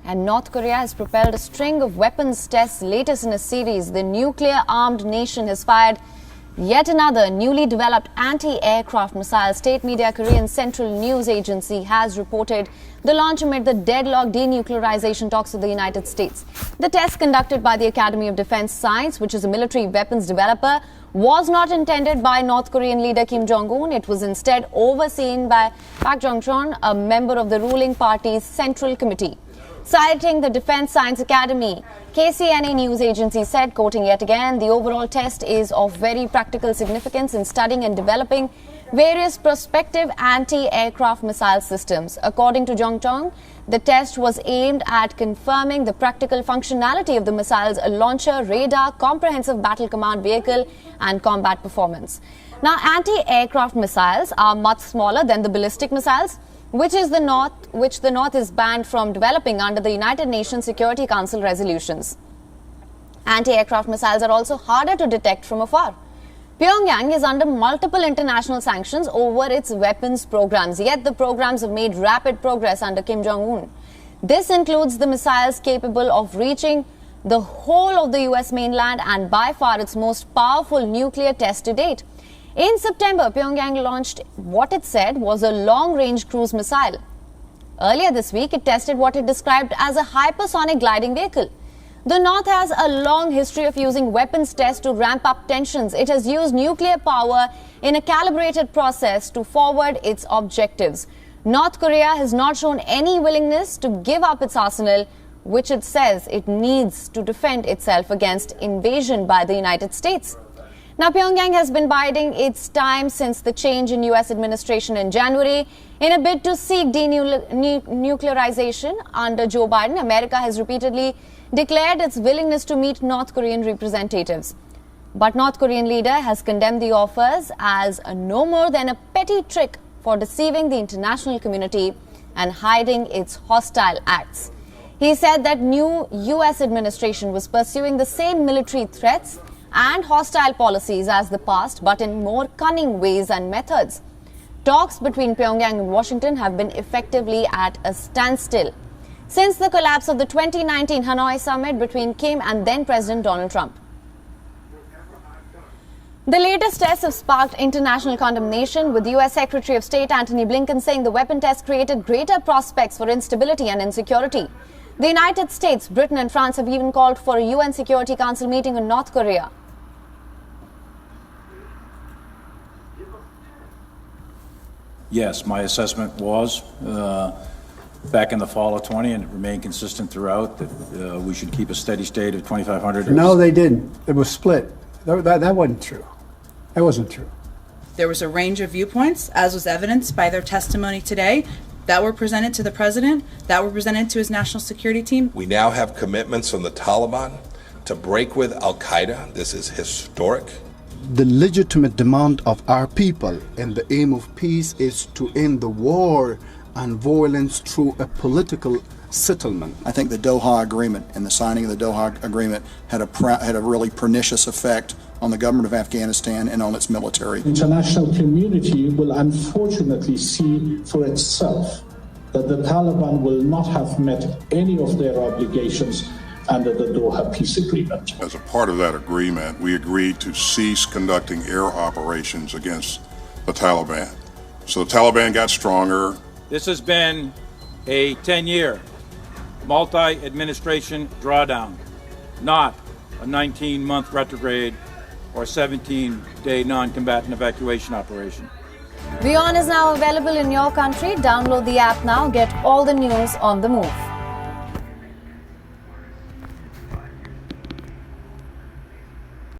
And North Korea has propelled a string of weapons tests, latest in a series. The nuclear-armed nation has fired yet another newly developed anti-aircraft missile. State media Korean Central News Agency has reported the launch amid the deadlocked denuclearization talks with the United States. The test conducted by the Academy of Defense Science, which is a military weapons developer, was not intended by North Korean leader Kim Jong-un. It was instead overseen by Park Jong-chon, a member of the ruling party's Central Committee. Citing the Defense Science Academy, KCNA news agency said, quoting yet again, the overall test is of very practical significance in studying and developing various prospective anti-aircraft missile systems. According to Jong-chon, the test was aimed at confirming the practical functionality of the missile's launcher, radar, comprehensive battle command vehicle and combat performance. Now, anti-aircraft missiles are much smaller than the ballistic missiles, which the North is banned from developing under the United Nations Security Council resolutions. Anti-aircraft missiles are also harder to detect from afar. Pyongyang is under multiple international sanctions over its weapons programs, yet the programs have made rapid progress under Kim Jong-un. This includes the missiles capable of reaching the whole of the US mainland and by far its most powerful nuclear test to date. In September, Pyongyang launched what it said was a long-range cruise missile. Earlier this week, it tested what it described as a hypersonic gliding vehicle. The North has a long history of using weapons tests to ramp up tensions. It has used nuclear power in a calibrated process to forward its objectives. North Korea has not shown any willingness to give up its arsenal, which it says it needs to defend itself against invasion by the United States. Now, Pyongyang has been biding its time since the change in US administration in January. In a bid to seek denuclearization under Joe Biden, America has repeatedly declared its willingness to meet North Korean representatives. But North Korean leader has condemned the offers as no more than a petty trick for deceiving the international community and hiding its hostile acts. He said that new US administration was pursuing the same military threats and hostile policies as the past, but in more cunning ways and methods. Talks between Pyongyang and Washington have been effectively at a standstill since the collapse of the 2019 Hanoi summit between Kim and then President Donald Trump. The latest tests have sparked international condemnation, with US Secretary of State Antony Blinken saying the weapon test created greater prospects for instability and insecurity. The United States, Britain and France have even called for a UN Security Council meeting on North Korea. Yes, my assessment was back in the fall of 20, and it remained consistent throughout, that we should keep a steady state of 2,500. No, they didn't. It was split. That wasn't true. That wasn't true. There was a range of viewpoints, as was evidenced by their testimony today, that were presented to the president, that were presented to his national security team. We now have commitments from the Taliban to break with al-Qaeda. This is historic. The legitimate demand of our people and the aim of peace is to end the war and violence through a political settlement. I think the Doha Agreement and the signing of the Doha Agreement had a really pernicious effect on the government of Afghanistan and on its military. The international community will unfortunately see for itself that the Taliban will not have met any of their obligations under the Doha Peace Agreement. As a part of that agreement, we agreed to cease conducting air operations against the Taliban. So the Taliban got stronger. This has been a 10-year multi-administration drawdown, not a 19-month retrograde or 17-day non-combatant evacuation operation. WION is now available in your country. Download the app now. Get all the news on the move.